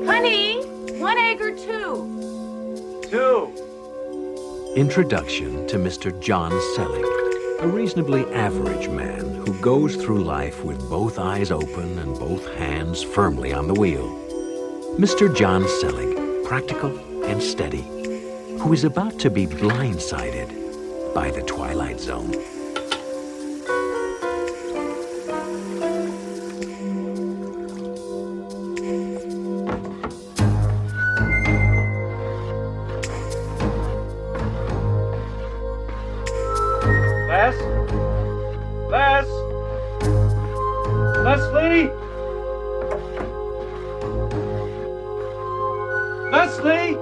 Honey, 1 egg or 2? 2. Introduction to Mr. John Selling, a reasonably average man who goes through life with both eyes open and both hands firmly on the wheel. Mr. John Selling, practical and steady, who is about to be blindsided by the Twilight Zone. Leslie? Leslie?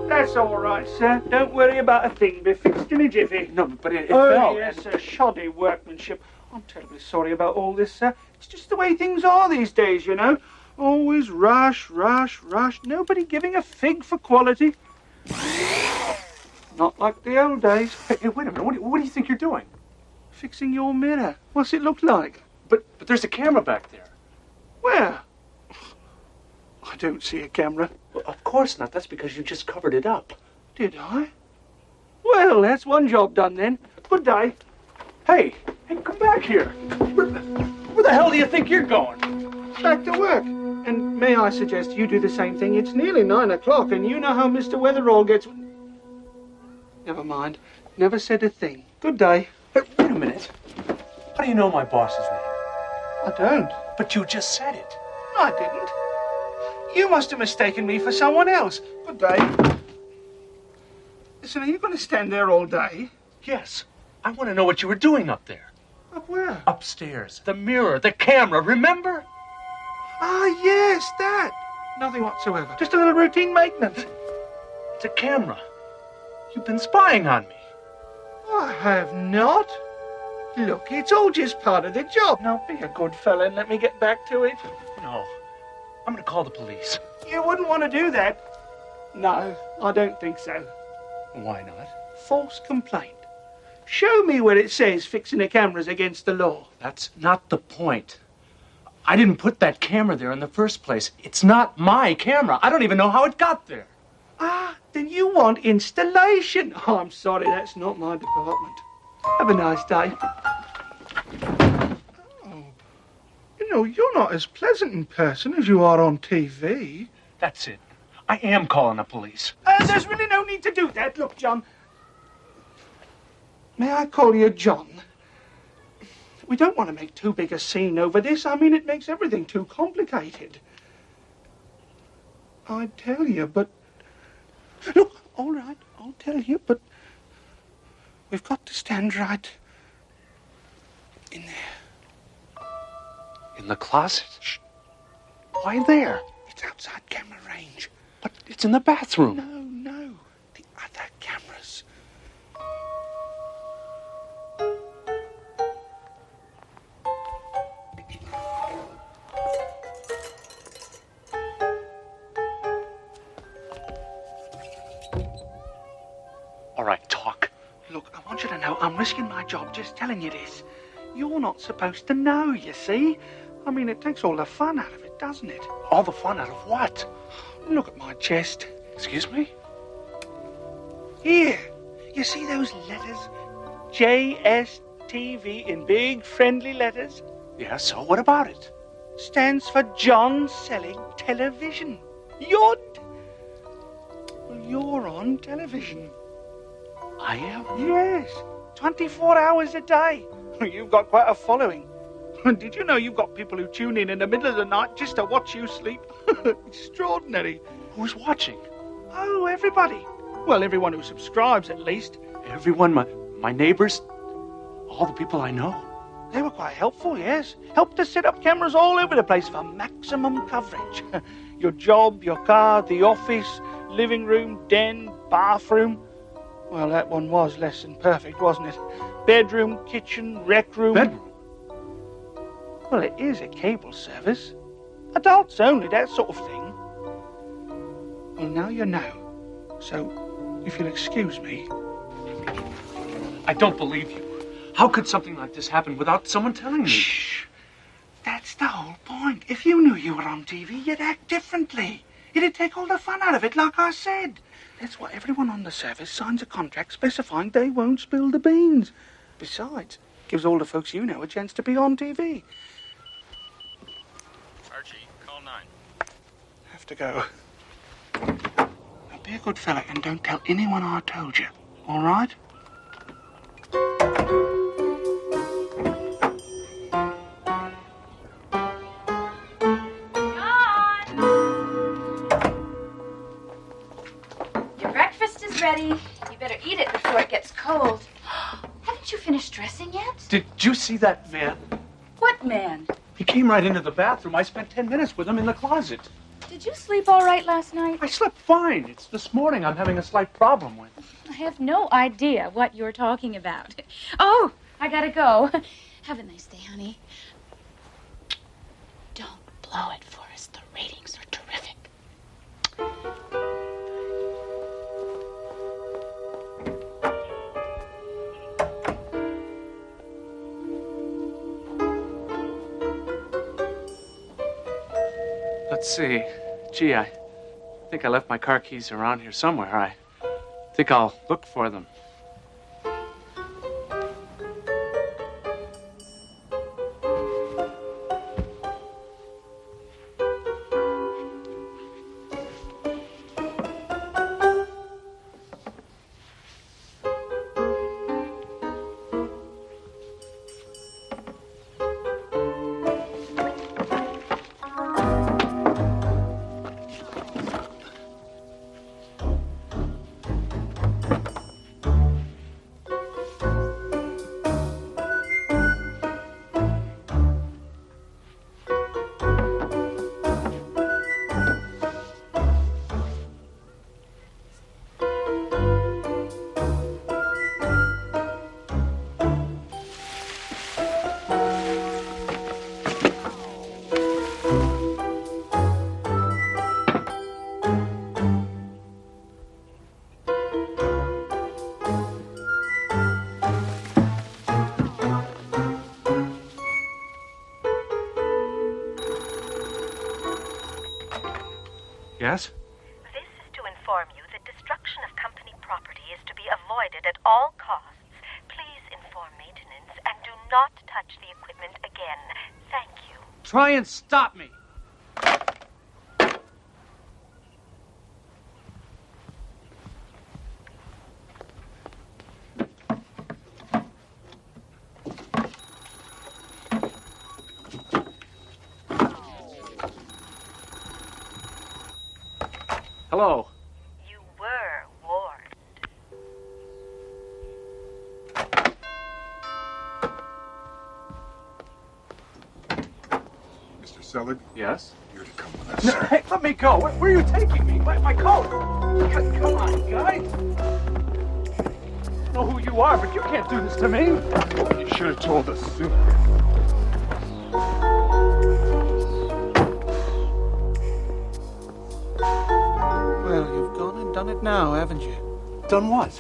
That's all right, sir. Don't worry about a thing. Be fixed in a jiffy. No, but it Oh, fell. yes, sir. Shoddy workmanship. I'm terribly sorry about all this, sir. It's just the way things are these days, you know. Always rush, rush, rush. Nobody giving a fig for quality. Not like the old days. Hey, wait a minute. What do you think you're doing? Fixing your mirror. What's it look like? But there's a camera back there. Where? I don't see a camera. Well, of course not. That's because you just covered it up. Did I? Well, that's one job done then. Good day. Hey, come back here. Where the hell do you think you're going? Back to work. And may I suggest you do the same thing? It's nearly 9 o'clock, and you know how Mr. Weatherall gets... Never mind. Never said a thing. Good day. Hey, wait a minute. How do you know my boss's name? I don't. But you just said it. I didn't. You must have mistaken me for someone else. Good day. Listen, are you going to stand there all day? Yes. I want to know what you were doing up there. Up where? Upstairs. The mirror, the camera, remember? Ah, yes, that. Nothing whatsoever. Just a little routine maintenance. It's a camera. You've been spying on me. I have not. Look, it's all just part of the job. Now, be a good fella and let me get back to it. No. I'm going to call the police. You wouldn't want to do that. No, I don't think so. Why not? False complaint. Show me where it says fixing the camera's against the law. That's not the point. I didn't put that camera there in the first place. It's not my camera. I don't even know how it got there. Ah, then you want installation. Oh, I'm sorry, that's not my department. Have a nice day. Oh, you know, you're not as pleasant in person as you are on TV. That's it. I am calling the police. There's really no need to do that. Look, John. May I call you John? We don't want to make too big a scene over this. I mean, it makes everything too complicated. I'd tell you, but... Look, all right, I'll tell you, but... We've got to stand right in there. In the closet? Shh. Why there? It's outside camera range. But it's in the bathroom. No. The other cameras. All right, talk. Look, I want you to know I'm risking my job just telling you this. You're not supposed to know, you see? I mean, it takes all the fun out of it, doesn't it? All the fun out of what? Look at my chest. Excuse me? Here. You see those letters? JSTV in big friendly letters? Yeah, so what about it? Stands for John Selling Television. Well, you're on television. I am? Yes. 24 hours a day. You've got quite a following. Did you know you've got people who tune in the middle of the night just to watch you sleep? Extraordinary. Who's watching? Oh, everybody. Well, everyone who subscribes, at least. Everyone, my neighbors, all the people I know. They were quite helpful, yes. Helped to set up cameras all over the place for maximum coverage. Your job, your car, the office, living room, den, bathroom. Well, that one was less than perfect, wasn't it? Bedroom, kitchen, rec room. Bedroom? Well, it is a cable service. Adults only, that sort of thing. Well, now you know. So, if you'll excuse me. I don't believe you. How could something like this happen without someone telling me? Shh. That's the whole point. If you knew you were on TV, you'd act differently. It'd take all the fun out of it, like I said. That's why everyone on the service signs a contract specifying they won't spill the beans. Besides, gives all the folks you know a chance to be on TV. Archie, call 9. Have to go. Now be a good fella and don't tell anyone I told you, all right? Your breakfast is ready. You better eat it before it gets cold. Haven't you finished dressing yet? Did you see that man? What man? He came right into the bathroom. I spent 10 minutes with him in the closet. Did you sleep all right last night? I slept fine. It's this morning I'm having a slight problem with. I have no idea what you're talking about. Oh, I gotta go. Have a nice day, honey. Don't blow it for us. The ratings are terrific. Let's see. Gee, I think I left my car keys around here somewhere. I think I'll look for them. Yes? This is to inform you that destruction of company property is to be avoided at all costs. Please inform maintenance and do not touch the equipment again. Thank you. Try and stop me. Hello. You were warned. Mr. Selig, Yes? you're to come with us, No, sir. hey, let me go. Where are you taking me? My coat. Come on, guy. I don't know who you are, but you can't do this to me. You should have told us sooner. Well, you've gone and done it now, haven't you? Done what?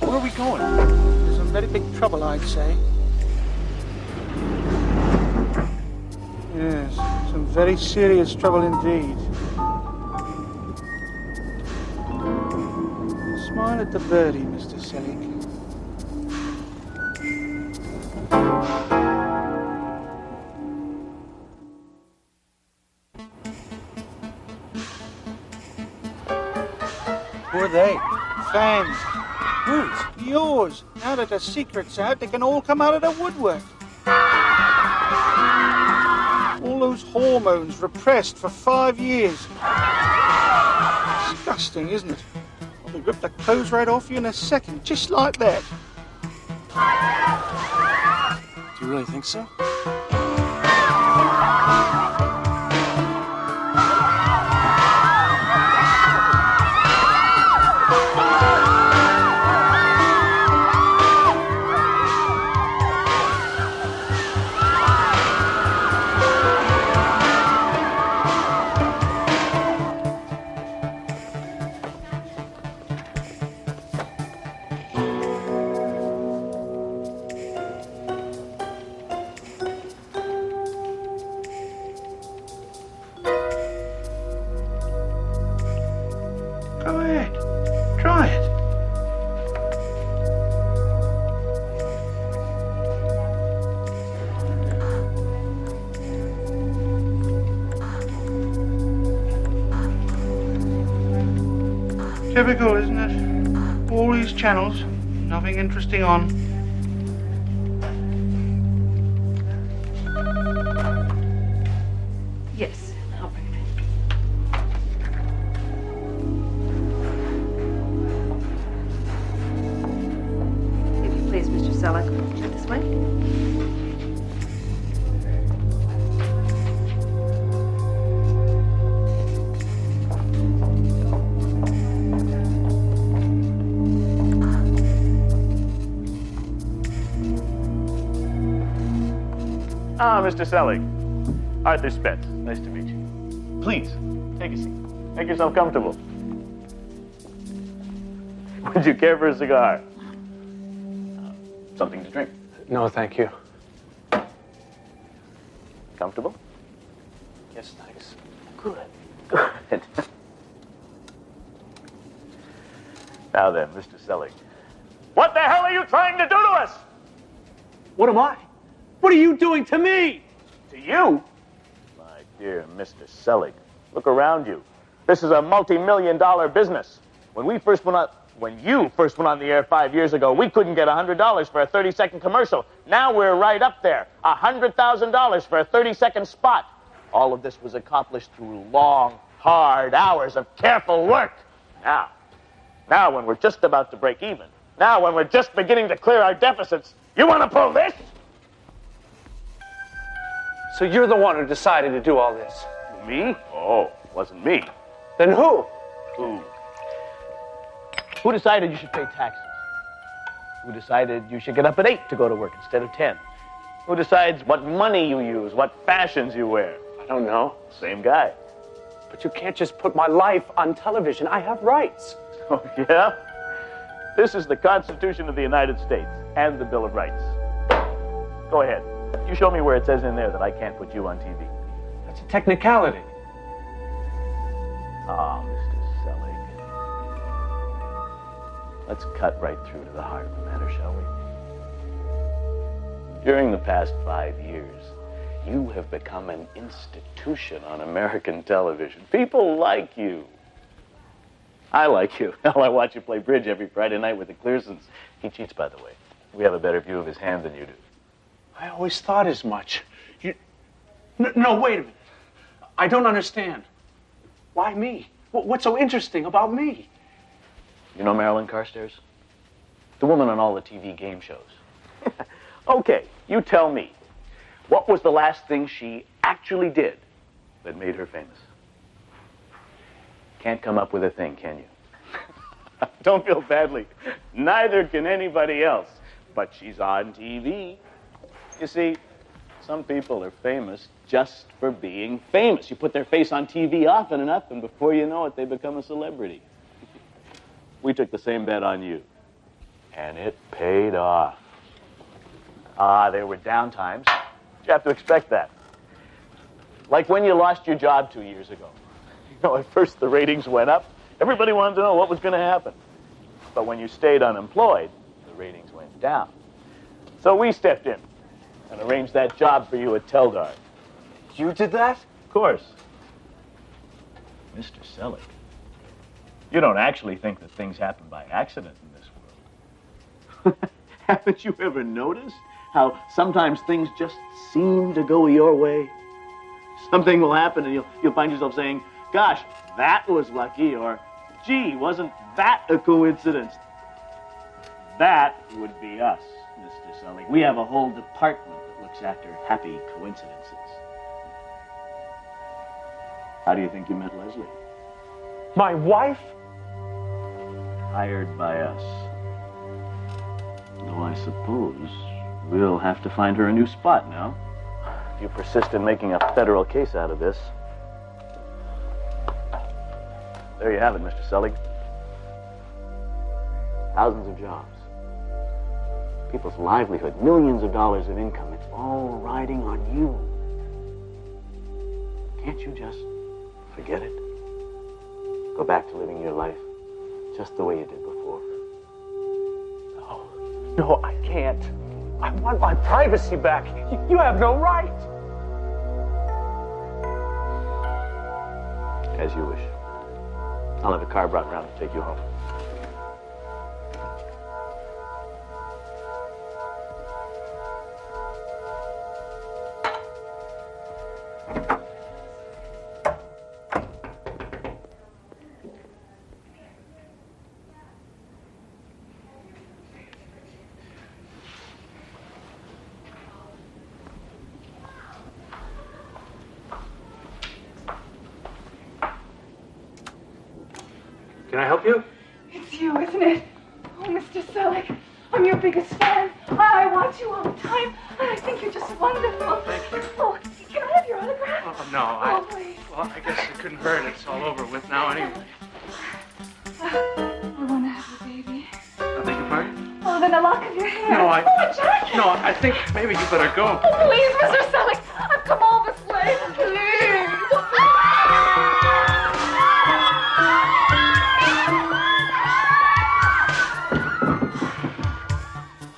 Where are we going? There's some very big trouble, I'd say. Yes, some very serious trouble indeed. Smile at the birdie, Mr. Selig. Who are they? Fans. Whose? Yours. Now that the secret's out, they can all come out of the woodwork. All those hormones repressed for 5 years. Disgusting, isn't it? Well, they rip the clothes right off you in a second, just like that. Do you really think so? Typical, isn't it? All these channels, nothing interesting on. Yes, I'll bring it in. If you please, Mr. Selleck, this way. Ah, Mr. Selleck. Arthur Spence. Nice to meet you. Please, take a seat. Make yourself comfortable. Would you care for a cigar? Something to drink. No, thank you. Comfortable? Yes, thanks. Good. Good. Now then, Mr. Selleck. What the hell are you trying to do to us? What am I? What are you doing to me? To you? My dear Mr. Selleck, look around you. This is a multi-million-dollar business. When you first went on the air 5 years ago, we couldn't get $100 for a 30-second commercial. Now we're right up there. $100,000 for a 30-second spot. All of this was accomplished through long, hard hours of careful work. Now when we're just about to break even, now when we're just beginning to clear our deficits, you want to pull this? So you're the one who decided to do all this? Me? Oh, it wasn't me. Then who? Who decided you should pay taxes? Who decided you should get up at 8 to go to work instead of 10? Who decides what money you use, what fashions you wear? I don't know. Same guy. But you can't just put my life on television. I have rights. Oh, yeah? This is the Constitution of the United States and the Bill of Rights. Go ahead. You show me where it says in there that I can't put you on TV. That's a technicality. Ah, Mr. Selleck. Let's cut right through to the heart of the matter, shall we? During the past 5 years, you have become an institution on American television. People like you. I like you. Hell, I watch you play bridge every Friday night with the Clearsons. He cheats, by the way. We have a better view of his hand than you do. I always thought as much. No, wait a minute. I don't understand. Why me? What's so interesting about me? You know Marilyn Carstairs? The woman on all the TV game shows. Okay, you tell me. What was the last thing she actually did that made her famous? Can't come up with a thing, can you? Don't feel badly. Neither can anybody else. But she's on TV. You see, some people are famous just for being famous. You put their face on TV often enough, and before you know it, they become a celebrity. We took the same bet on you, and it paid off. There were down times. You have to expect that. Like when you lost your job 2 years ago. You know, at first the ratings went up. Everybody wanted to know what was going to happen. But when you stayed unemployed, the ratings went down. So we stepped in and arranged that job for you at Teldar. You did that? Of course. Mr. Selleck, you don't actually think that things happen by accident in this world. Haven't you ever noticed how sometimes things just seem to go your way? Something will happen and you'll find yourself saying, gosh, that was lucky, or gee, wasn't that a coincidence? That would be us, Mr. Selleck. We have a whole department that looks after happy coincidences. How do you think you met Leslie? My wife? Hired by us. Though I suppose we'll have to find her a new spot now. If you persist in making a federal case out of this. There you have it, Mr. Selleck. Thousands of jobs. People's livelihood, millions of dollars of income. It's all riding on you. Can't you just forget it? Go back to living your life just the way you did before. No, I can't. I want my privacy back. You have no right. As you wish. I'll have a car brought around to take you home. Can I help you? It's you, isn't it? Oh, Mr. Selig, I'm your biggest fan. I watch you all the time, and I think you're just wonderful. Thank you. Oh, can I have your autograph? Oh, no, Oh, please. Well, I guess it couldn't hurt. It's all over with now anyway. I want to have a baby. I beg your pardon? Oh, then a lock of your hair. No, Oh, Jack! No, I think maybe you better go. Oh, please, Mr. Selig, I've come all this way. Please.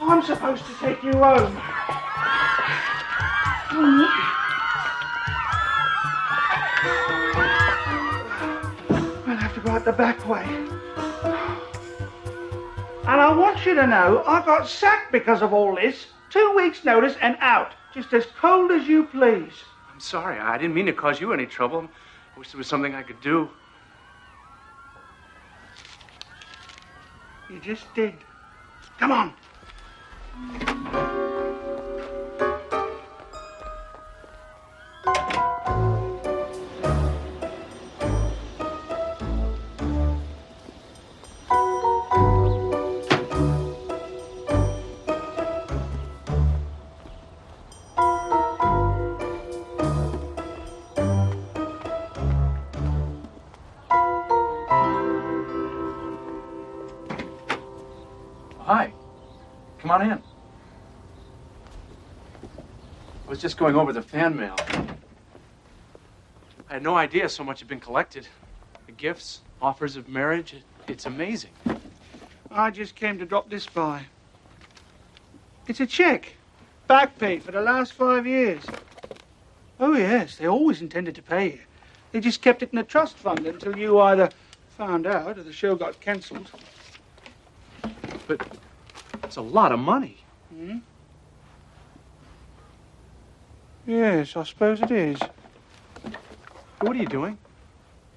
I'm supposed to take you home. We'll have to go out the back way. And I want you to know I got sacked because of all this. 2 weeks' notice and out. Just as cold as you please. I'm sorry. I didn't mean to cause you any trouble. I wish there was something I could do. You just did. Come on. Hi. Come on in. I was just going over the fan mail. I had no idea so much had been collected. The gifts, offers of marriage, it's amazing. I just came to drop this by. It's a check. Back paid for the last 5 years. Oh, yes, they always intended to pay you. They just kept it in a trust fund until you either found out or the show got cancelled. But it's a lot of money. Hmm? Yes, I suppose it is. What are you doing?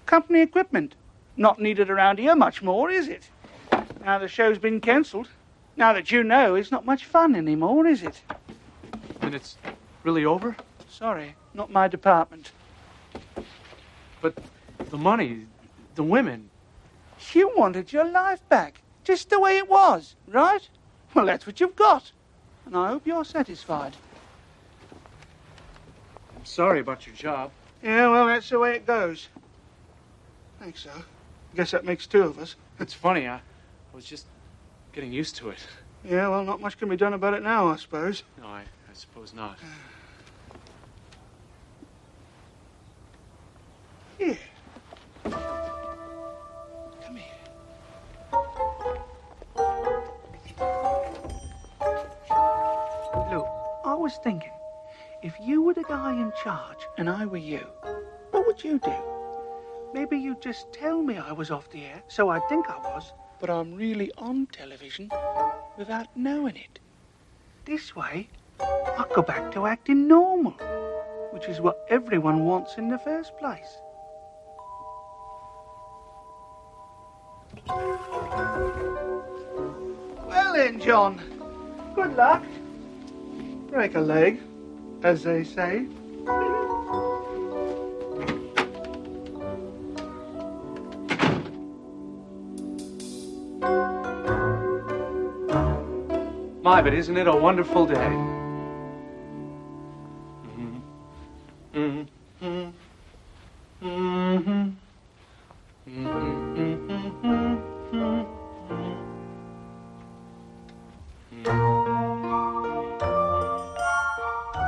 Company equipment. Not needed around here much more, is it? Now the show's been cancelled. Now that you know, it's not much fun anymore, is it? And it's really over? Sorry, not my department. But the money, the women. You wanted your life back, just the way it was, right? Well, that's what you've got. And I hope you're satisfied. I'm sorry about your job. Yeah, well, that's the way it goes. Thanks, so. Guess that makes 2 of us. It's funny, I was just getting used to it. Yeah, well, not much can be done about it now, I suppose. No, I suppose not. Here. Come here. Look, I was thinking, if you were the guy in charge and I were you, what would you do? Maybe you'd just tell me I was off the air, so I'd think I was, but I'm really on television without knowing it. This way, I'll go back to acting normal, which is what everyone wants in the first place. Well then, John, good luck. Break a leg, as they say. My, but isn't it a wonderful day?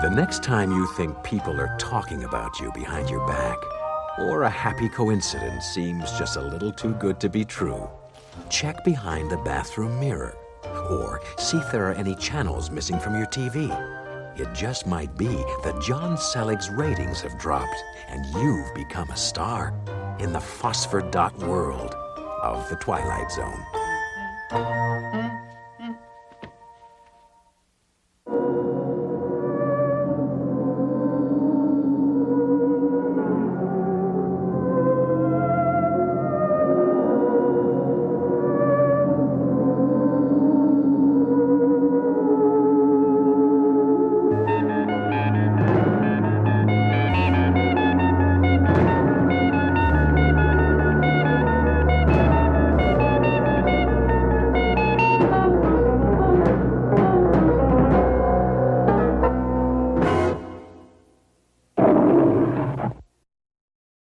The next time you think people are talking about you behind your back, or a happy coincidence seems just a little too good to be true, check behind the bathroom mirror, or see if there are any channels missing from your TV. It just might be that John Selig's ratings have dropped and you've become a star. in the phosphor dot world of the Twilight Zone.